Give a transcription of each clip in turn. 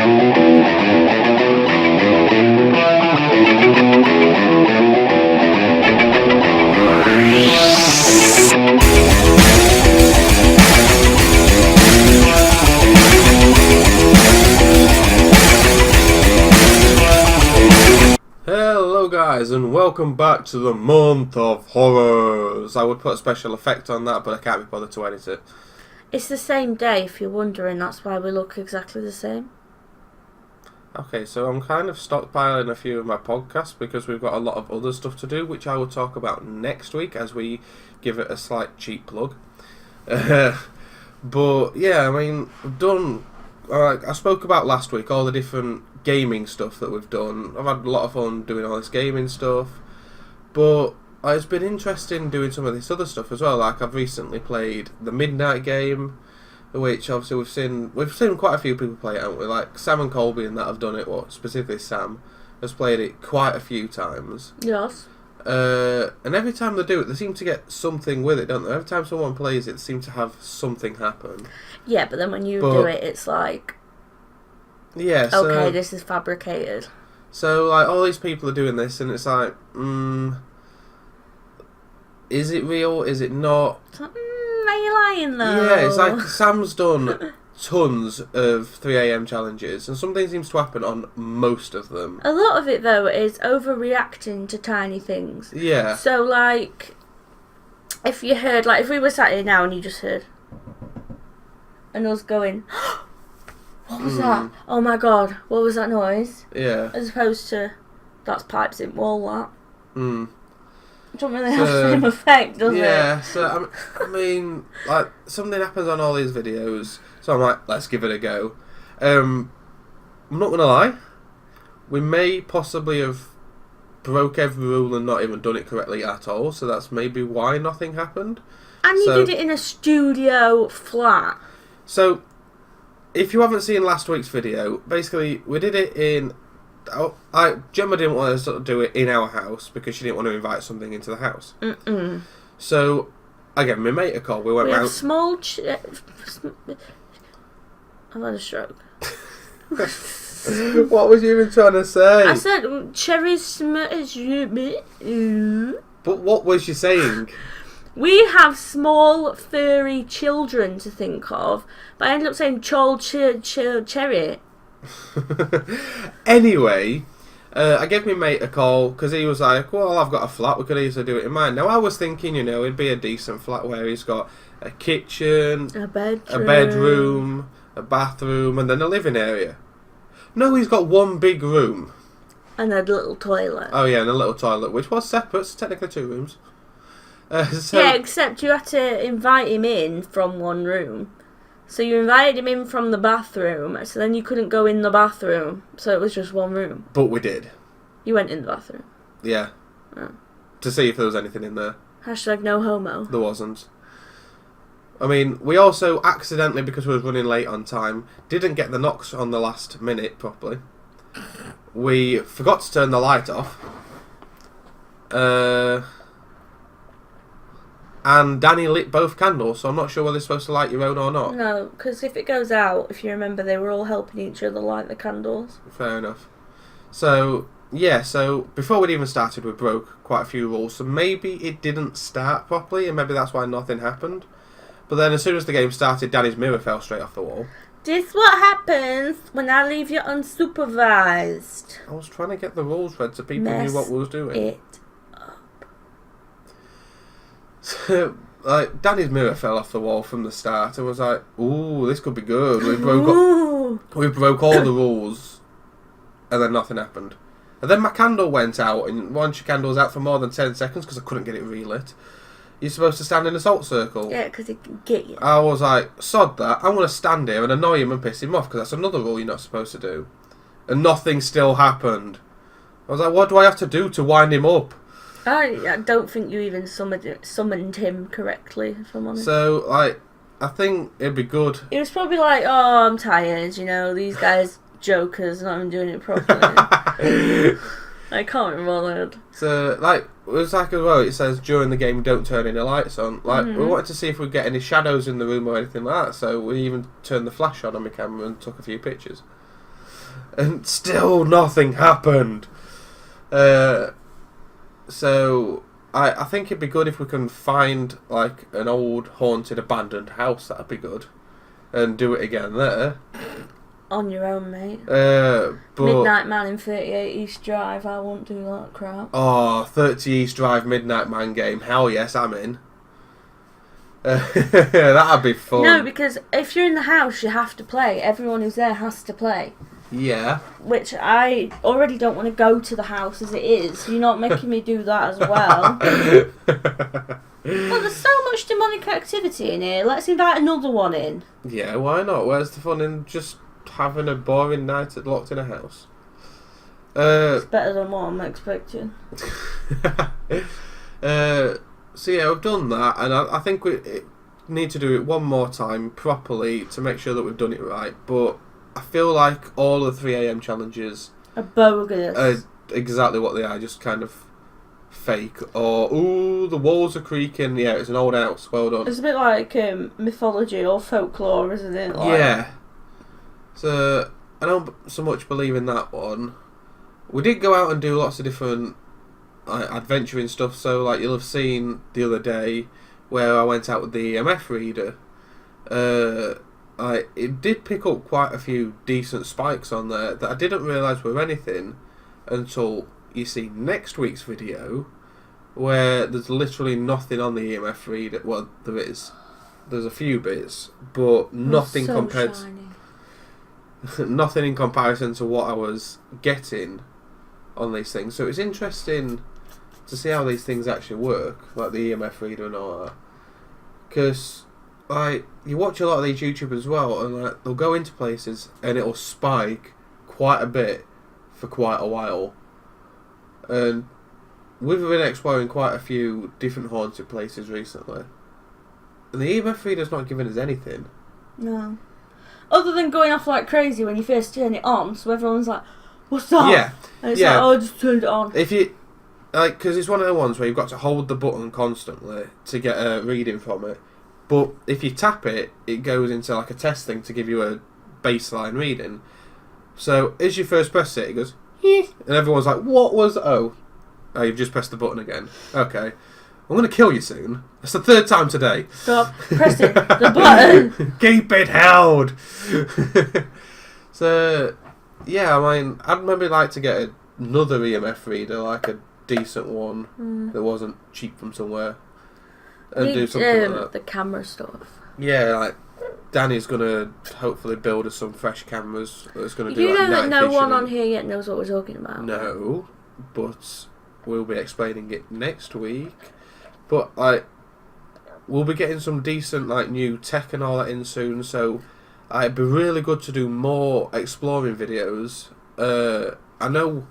Hello guys, and welcome back to the month of horrors. I would put a special effect on that, but I can't be bothered to edit it. It's the same day, if you're wondering. That's why we look exactly the same. Okay, so I'm kind of stockpiling a few of my podcasts because we've got a lot of other stuff to do, which I will talk about next week as we give it a slight cheap plug. But yeah, I mean, we've done. I spoke about last week all the different gaming stuff that we've done. I've had a lot of fun doing all this gaming stuff, but it's been interesting doing some of this other stuff as well. Like I've recently played the Midnight game, which obviously we've seen quite a few people play it, haven't we? Like Sam and Colby and that have done it. Well, specifically Sam has played it quite a few times. Yes. And every time they do it, they seem to get something with it, don't they? Every time someone plays it, they seem to have something happen. Yeah, but then when you do it, it's like, yeah, okay, this is fabricated. So, like, all these people are doing this, and it's like, is it real? Is it not? It's like, are you lying, though? Yeah, it's like Sam's done tons of 3 a.m. challenges, and something seems to happen on most of them. A lot of it, though, is overreacting to tiny things. Yeah. So, like, if you heard, like, if we were sat here now and you just heard, and us going, what was that? Oh my god, what was that noise? Yeah. As opposed to, that's pipes in wall, that. It doesn't really have So, the same effect, does it? Yeah, so, I mean, like, something happens on all these videos, so I'm like, let's give it a go. I'm not going to lie, we may possibly have broke every rule and not even done it correctly at all, so that's maybe why nothing happened. And you did it in a studio flat. So, if you haven't seen last week's video, basically, we did it in... Gemma didn't want to sort of do it in our house because she didn't want to invite something into the house. So, I gave my mate a call. We went round... small... I've had a stroke. What was you even trying to say? I said cherries... But what was you saying? We have small, furry children to think of, but I ended up saying cherry. Anyway, I gave my mate a call because he was like, well, I've got a flat, we could easily do it in mine. Now, I was thinking, it'd be a decent flat where he's got a kitchen, a bedroom, a bathroom, and then a living area. No, he's got one big room. And a little toilet. Oh, yeah, and a little toilet, which was separate, so technically 2 rooms. Yeah, except you had to invite him in from one room. So you invited him in from the bathroom, so then you couldn't go in the bathroom, so it was just one room. But we did. You went in the bathroom? Yeah. Oh. To see if there was anything in there. Hashtag no homo. There wasn't. I mean, we also accidentally, because we were running late on time, didn't get the knocks on the last minute properly. We forgot to turn the light off. And Danny lit both candles, so I'm not sure whether you're supposed to light your own or not. No, because if it goes out, if you remember, they were all helping each other light the candles. Fair enough. So, yeah, so before we'd even started, we broke quite a few rules, so maybe it didn't start properly, and maybe that's why nothing happened. But then as soon as the game started, Danny's mirror fell straight off the wall. This what happens when I leave you unsupervised. I was trying to get the rules read so people knew what we was doing. It. So, like, Danny's mirror fell off the wall from the start and was like, ooh, this could be good. We broke all the rules, and then nothing happened. And then my candle went out, and once your candle's out for more than 10 seconds, because I couldn't get it relit, you're supposed to stand in a salt circle. Yeah, because it can get you. I was like, sod that, I'm going to stand here and annoy him and piss him off, because that's another rule you're not supposed to do. And nothing still happened. I was like, what do I have to do to wind him up? I don't think you even summoned him correctly, if I'm honest. So, like, I think it'd be good. He was probably like, oh, I'm tired, these guys jokers, not even doing it properly. I can't be bothered. So, like, it was like as well, it says during the game don't turn any lights on. Like, we wanted to see if we'd get any shadows in the room or anything like that, so we even turned the flash on my camera and took a few pictures. and still nothing happened. So I think it'd be good if we can find like an old haunted abandoned house. That'd be good, and do it again there. On your own, mate. But Midnight Man in 38 East Drive. I won't do that crap. Oh, 30 East Drive Midnight Man game. Hell yes, I'm in. That'd be fun. No, because if you're in the house, you have to play. Everyone who's there has to play. Yeah. Which I already don't want to go to the house as it is. You're not making me do that as well. Well, there's so much demonic activity in here. Let's invite another one in. Yeah, why not? Where's the fun in just having a boring night locked in a house? It's better than what I'm expecting. So yeah, we've done that, and I think we need to do it one more time properly to make sure that we've done it right. But I feel like all the 3 AM challenges are bogus. Are exactly what they are, just kind of fake. Or, ooh, the walls are creaking. Yeah, it's an old house. Well done. It's a bit like mythology or folklore, isn't it? Like, yeah. So I don't so much believe in that one. We did go out and do lots of different adventuring stuff. So like you'll have seen the other day where I went out with the EMF reader. It did pick up quite a few decent spikes on there that I didn't realise were anything until you see next week's video, where there's literally nothing on the EMF reader. Well, there is. There's a few bits, but nothing so compared. Nothing in comparison to what I was getting on these things. So it's interesting to see how these things actually work, like the EMF reader and all that. Because like you watch a lot of these YouTubers as well, and like they'll go into places and it'll spike quite a bit for quite a while. And we've been exploring quite a few different haunted places recently, and the EMF reader's not giving us anything. No. Other than going off like crazy when you first turn it on, so everyone's like, "What's that?" Yeah. And it's like, "Oh, I just turned it on." If you like, because it's one of the ones where you've got to hold the button constantly to get a reading from it. But if you tap it, it goes into like a test thing to give you a baseline reading. So as you first press it, it goes, "Eeh," and everyone's like, "What was? Oh, you've just pressed the button again. Okay, I'm gonna kill you soon. That's the 3rd time today. Stop pressing the button. Keep it held." So yeah, I mean, I'd maybe like to get another EMF reader, like a decent one that wasn't cheap from somewhere, and do something like that. The camera stuff. Yeah, like Danny's gonna hopefully build us some fresh cameras that's gonna do You like know that night no vision one on and- here yet knows what we're talking about. No, but we'll be explaining it next week. But like, we'll be getting some decent like new tech and all that in soon. So it'd be really good to do more exploring videos. I know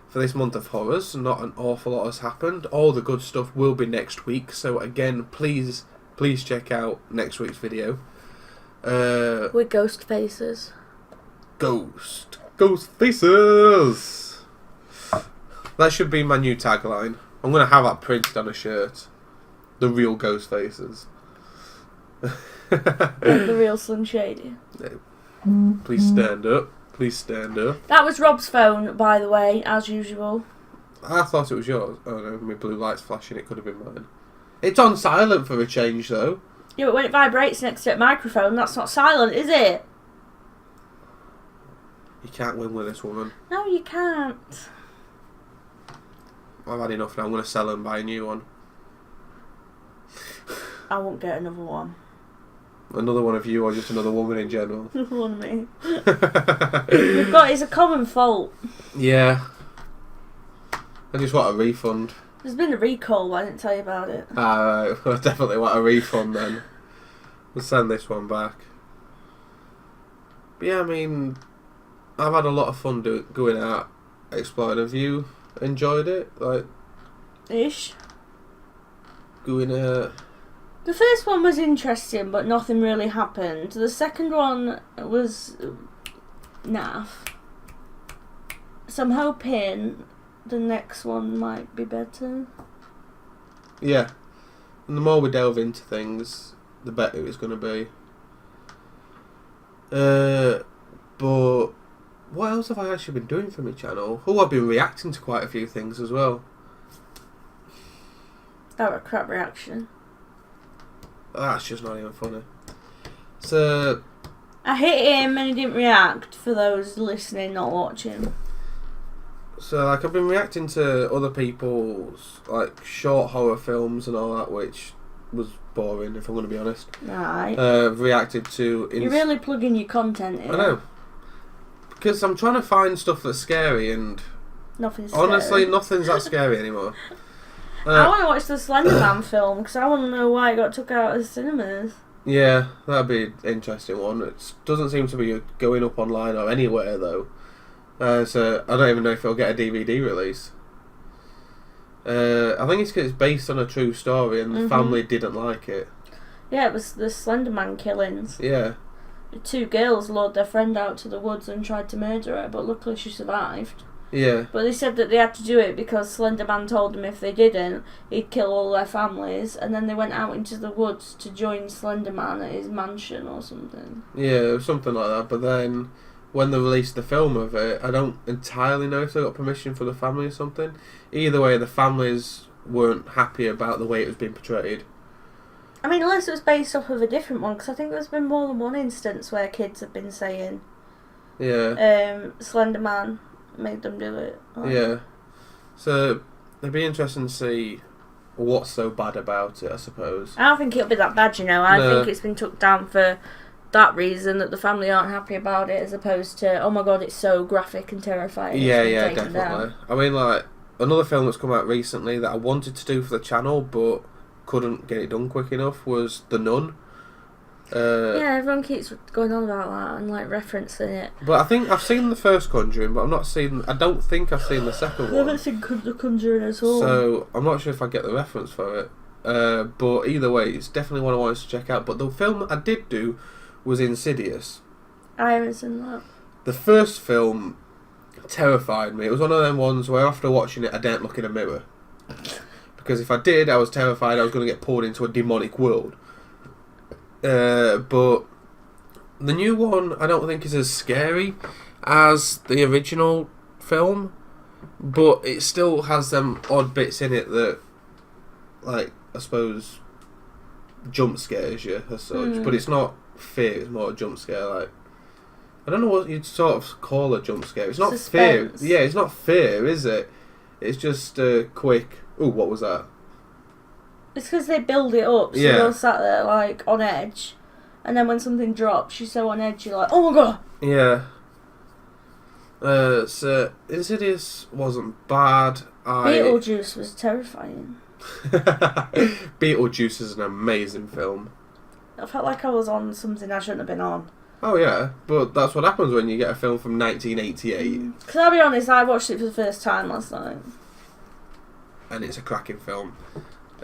for this month of horrors, not an awful lot has happened. All the good stuff will be next week. So again, please check out next week's video. With ghost faces. Ghost faces. That should be my new tagline. I'm gonna have that printed on a shirt. The real ghost faces. The real Slim Shady. Please stand up. Please stand up. That was Rob's phone, by the way, as usual. I thought it was yours. Oh no, my blue light's flashing. It could have been mine. It's on silent for a change, though. Yeah, but when it vibrates next to a microphone, that's not silent, is it? You can't win with this woman. No, you can't. I've had enough now. I'm going to sell her and buy a new one. I won't get another one. Another one of you, or just another woman in general? One of me. It's a common fault. Yeah. I just want a refund. There's been a recall, but I didn't tell you about it. Alright, I definitely want a refund then. We'll send this one back. But yeah, I mean, I've had a lot of fun going out exploring. Have you enjoyed it? Like, Ish. going The first one was interesting, but nothing really happened. The second one was naff. So I'm hoping the next one might be better. Yeah. And the more we delve into things, the better it's going to be. But what what else have I actually been doing for my channel? Oh, I've been reacting to quite a few things as well. That was a crap reaction. That's just not even funny. So I hit him and he didn't react, for those listening, not watching. So, like, I've been reacting to other people's, like, short horror films and all that, which was boring, if I'm going to be honest. Right. Reacted to... You're really plugging your content in. I know. Because I'm trying to find stuff that's scary, and... Nothing's scary. Honestly, nothing's that scary anymore. I want to watch the Slender Man film, because I want to know why it got took out of the cinemas. Yeah, that'd be an interesting one. It doesn't seem to be going up online or anywhere, though. So I don't even know if it'll get a DVD release. I think it's 'cause it's based on a true story and the family didn't like it. Yeah, it was the Slender Man killings. Yeah. The 2 girls lured their friend out to the woods and tried to murder her, but luckily she survived. Yeah. But they said that they had to do it because Slender Man told them if they didn't, he'd kill all their families, and then they went out into the woods to join Slender Man at his mansion or something. Yeah, something like that. But then, when they released the film of it, I don't entirely know if they got permission for the family or something. Either way, the families weren't happy about the way it was being portrayed. I mean, unless it was based off of a different one, because I think there's been more than one instance where kids have been saying, Slender Man made them do it. Yeah. So, it'd be interesting to see what's so bad about it, I suppose. I don't think it'll be that bad, you know. I think it's been took down for that reason, that the family aren't happy about it, as opposed to, oh my god, it's so graphic and terrifying. Yeah, definitely. I mean, like, another film that's come out recently that I wanted to do for the channel, but couldn't get it done quick enough, was The Nun. Yeah, everyone keeps going on about that and like referencing it. But I think I've seen the first Conjuring, but I don't think I've seen the second one. I haven't seen The Conjuring at all. So I'm not sure if I get the reference for it. But either way, it's definitely one I wanted to check out. But the film I did do was Insidious. I haven't seen that. The first film terrified me. It was one of them ones where after watching it, I didn't look in a mirror. Because if I did, I was terrified I was going to get pulled into a demonic world. But the new one I don't think is as scary as the original film, but it still has them odd bits in it that, like, I suppose, jump scares you as such. But it's not fear, it's more a jump scare. Like, I don't know what you'd sort of call a jump scare. It's not Suspense. fear. Yeah, it's not fear, is it? It's just a quick, ooh, what was that? It's because they build it up, so you're sat there like on edge, and then when something drops, you're so on edge, you're like, oh my god! Yeah. So Insidious wasn't bad. Beetlejuice was terrifying. Beetlejuice is an amazing film. I felt like I was on something I shouldn't have been on. Oh yeah, but that's what happens when you get a film from 1988. Because I'll be honest, I watched it for the first time last night. And it's a cracking film.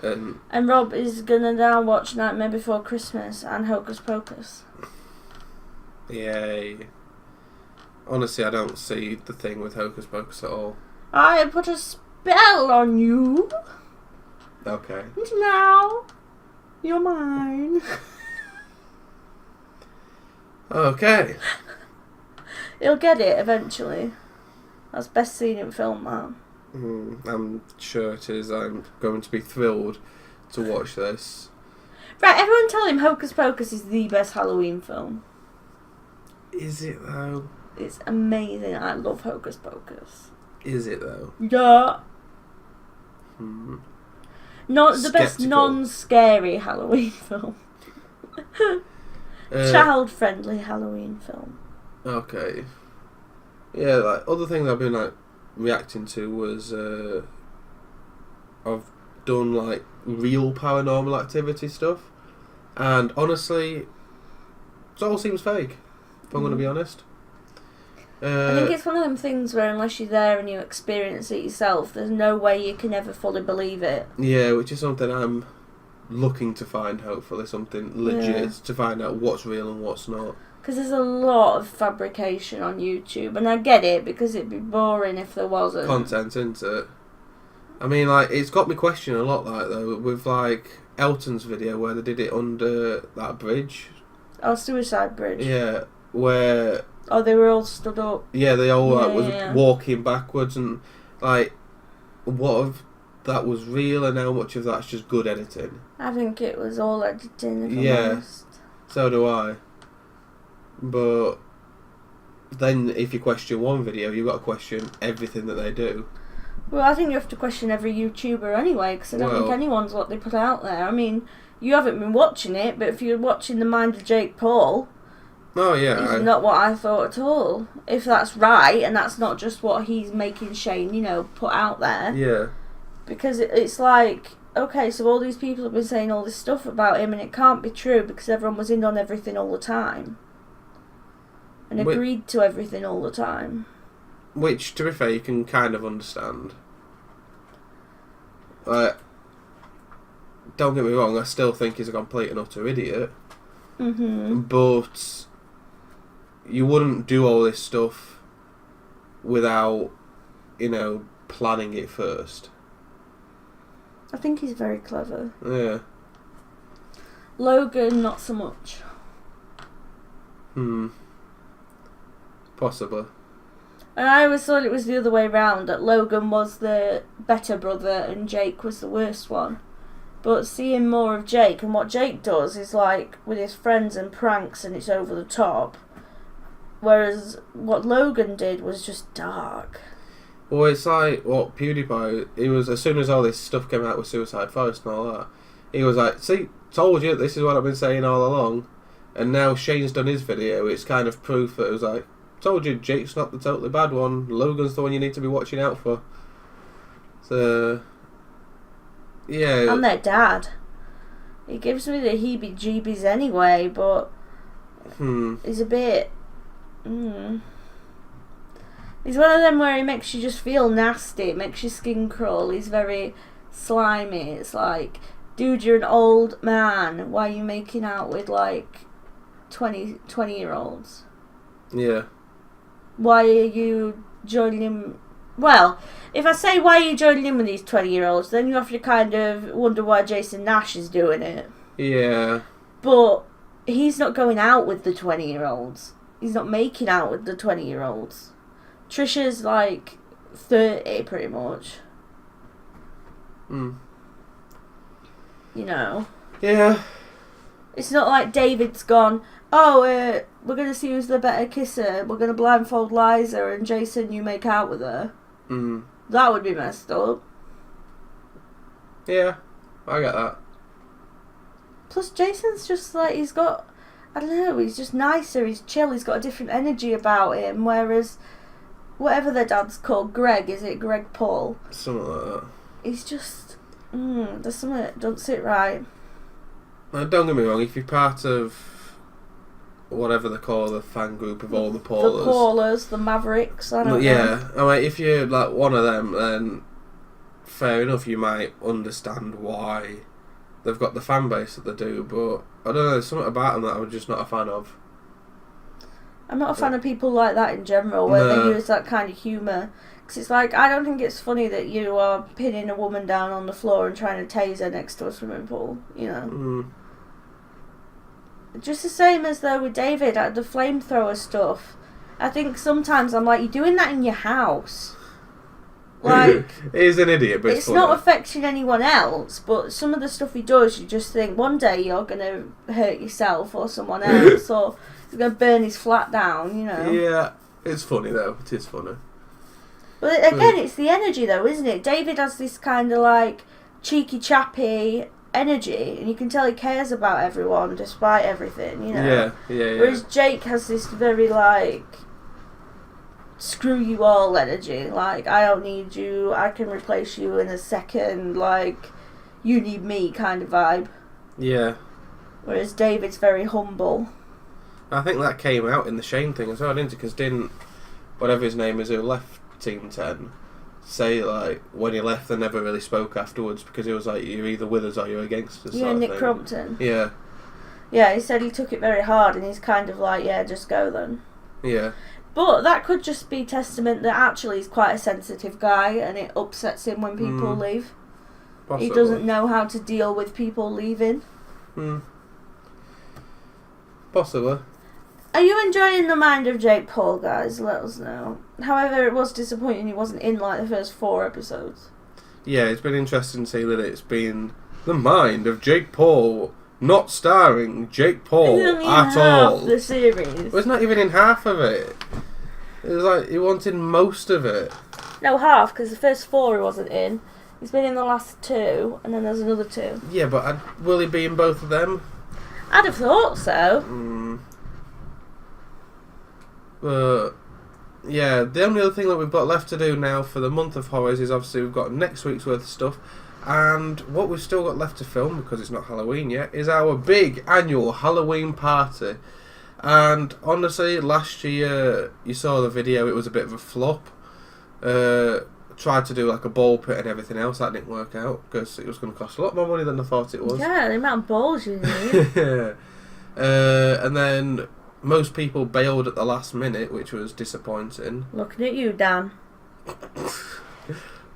And Rob is gonna now watch Nightmare Before Christmas and Hocus Pocus. Yay. Honestly, I don't see the thing with Hocus Pocus at all. I put a spell on you. Okay. And now you're mine. Okay. He'll get it eventually. That's best scene in film, man. I'm sure it is. I'm going to be thrilled to watch this. Right, everyone tell him Hocus Pocus is the best Halloween film. Is it though? It's amazing. I love Hocus Pocus. Is it though? Yeah. Not the Skeptical. best non-scary Halloween film. Child-friendly Halloween film. Okay. Yeah, like other things I've been like reacting to was I've done like real paranormal activity stuff, and honestly, it all seems fake. If I'm going to be honest. I think it's one of them things where unless you're there and you experience it yourself, there's no way you can ever fully believe it. Yeah, which is something I'm looking to find. Hopefully, something legit to find out what's real and what's not. Because there's a lot of fabrication on YouTube, and I get it because it'd be boring if there wasn't. Content, isn't it? I mean, like, it's got me questioning a lot, like, though, with, like, Elton's video where they did it under that bridge. Oh, Suicide Bridge. Yeah, where Oh, they were all stood up. Yeah, they all was Yeah. walking backwards, and like, what of that was real and how much of that's just good editing. I think it was all editing, if I'm Yeah. honest. So do I. But then if you question one video, you've got to question everything that they do. Well, I think you have to question every YouTuber anyway, because I don't think Well- anyone's what they put out there. I mean, you haven't been watching it, but if you're watching The Mind of Jake Paul, Oh yeah. it's not what I thought at all. If that's right, and that's not just what he's making Shane, put out there. Yeah. Because it's like, okay, so all these people have been saying all this stuff about him, and it can't be true because everyone was in on everything all the time. And Wait. agreed to everything all the time. Which, to be fair, you can kind of understand. Don't get me wrong, I still think he's a complete and utter idiot. Mm-hmm. But you wouldn't do all this stuff without, planning it first. I think he's very clever. Yeah. Logan, not so much. Possibly. And I always thought it was the other way round, that Logan was the better brother and Jake was the worst one. But seeing more of Jake, and what Jake does is like with his friends and pranks, and it's over the top. Whereas what Logan did was just dark. Well, it's like what PewDiePie, he was, as soon as all this stuff came out with Suicide Forest and all that, he was like, see, told you, this is what I've been saying all along. And now Shane's done his video, it's kind of proof that it was like, told you, Jake's not the totally bad one, Logan's the one you need to be watching out for. So, yeah. And their dad. He gives me the heebie-jeebies anyway, but he's a bit... He's one of them where he makes you just feel nasty, makes your skin crawl. He's very slimy. It's like, dude, you're an old man. Why are you making out with like 20-year-olds? Yeah. Why are you joining him? Well, if I say why are you joining in with these 20-year-olds, then you have to kind of wonder why Jason Nash is doing it. Yeah. But he's not going out with the 20-year-olds. He's not making out with the 20-year-olds. Trisha's like 30 pretty much. Yeah. It's not like David's gone, we're going to see who's the better kisser. We're going to blindfold Liza and Jason, you make out with her. That would be messed up. Yeah, I get that. Plus Jason's just like, he's got, I don't know, he's just nicer, he's chill, he's got a different energy about him, whereas whatever their dad's called, Greg, is it Greg Paul? Something like that. He's just, there's something that don't sit right. Now, don't get me wrong, if you're part of whatever they call the fan group of all the Paulers. The Paulers, the Mavericks, I don't know. Yeah, I mean, if you're like one of them, then fair enough, you might understand why they've got the fan base that they do, but I don't know, there's something about them that I'm just not a fan of. I'm not a fan of people like that in general, where No. they use that kind of humour. Because it's like, I don't think it's funny that you are pinning a woman down on the floor and trying to tase her next to a swimming pool, Just the same as though with David, the flamethrower stuff. I think sometimes I'm like, you're doing that in your house. Like, He's an idiot, but it's not affecting anyone else, but some of the stuff he does, you just think one day you're going to hurt yourself or someone else, or he's going to burn his flat down, Yeah, it's funny though. It is funny. But again, it's the energy though, isn't it? David has this kind of like cheeky chappy energy, and you can tell he cares about everyone despite everything, Yeah. Whereas Jake has this very like screw you all energy, like I don't need you, I can replace you in a second, like you need me kind of vibe. Yeah. Whereas David's very humble. I think that came out in the Shane thing as well, didn't it? Because didn't whatever his name is who left Team 10 say like when he left they never really spoke afterwards because he was like, you're either with us or you're against us. Yeah, Nick Crompton. Yeah. Yeah, he said he took it very hard, and he's kind of like, yeah, just go then. Yeah. But that could just be testament that actually he's quite a sensitive guy, and it upsets him when people leave. Possibly. He doesn't know how to deal with people leaving. Possibly. Are you enjoying The Mind of Jake Paul, guys? Let us know. However, it was disappointing he wasn't in like the first 4 episodes. Yeah, it's been interesting to see that it's been The Mind of Jake Paul, not starring Jake Paul It's only at half all. the series. It was not even in half of it. It was like he wanted most of it. No, half, because the first 4 he wasn't in. He's been in the last 2, and then there's another 2. Yeah, but will he be in both of them? I'd have thought so. But yeah, the only other thing that we've got left to do now for the month of horrors is obviously we've got next week's worth of stuff, and what we've still got left to film, because it's not Halloween yet, is our big annual Halloween party. And honestly, last year you saw the video, it was a bit of a flop. Tried to do like a ball pit and everything else, that didn't work out because it was going to cost a lot more money than I thought it was. Yeah, the amount of balls you need. And then most people bailed at the last minute, which was disappointing. Looking at you, Dan.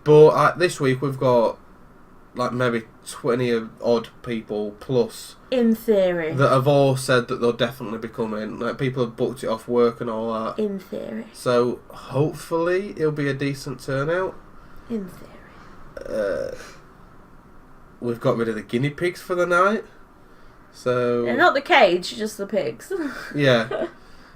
But this week we've got like maybe 20 odd people plus In theory. that have all said that they'll definitely be coming. Like people have booked it off work and all that. In theory. So hopefully it'll be a decent turnout. In theory. We've got rid of the guinea pigs for the night. So Yeah, not the cage, just the pigs. yeah.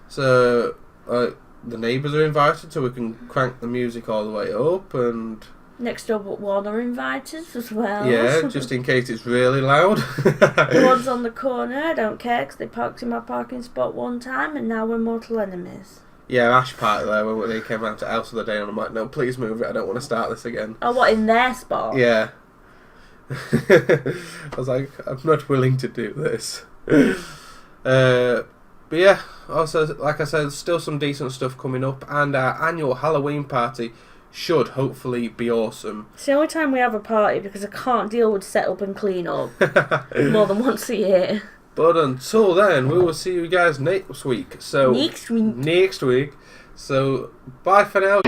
So the neighbours are invited, so we can crank the music all the way up, and Next door but one are invited as well. yeah, just in case it's really loud. The ones on the corner, I don't care, because they parked in my parking spot one time and now we're mortal enemies. Yeah, Ash parked there when they came out to house the other day, and I'm like, no, please move it, I don't want to start this again. Oh, what, in their spot? Yeah. I was like, I'm not willing to do this. But yeah, also, like I said, still some decent stuff coming up, and our annual Halloween party should hopefully be awesome. It's the only time we have a party because I can't deal with set up and clean up more than once a year. But until then, we will see you guys next week. So Next week. Next week. So bye for now.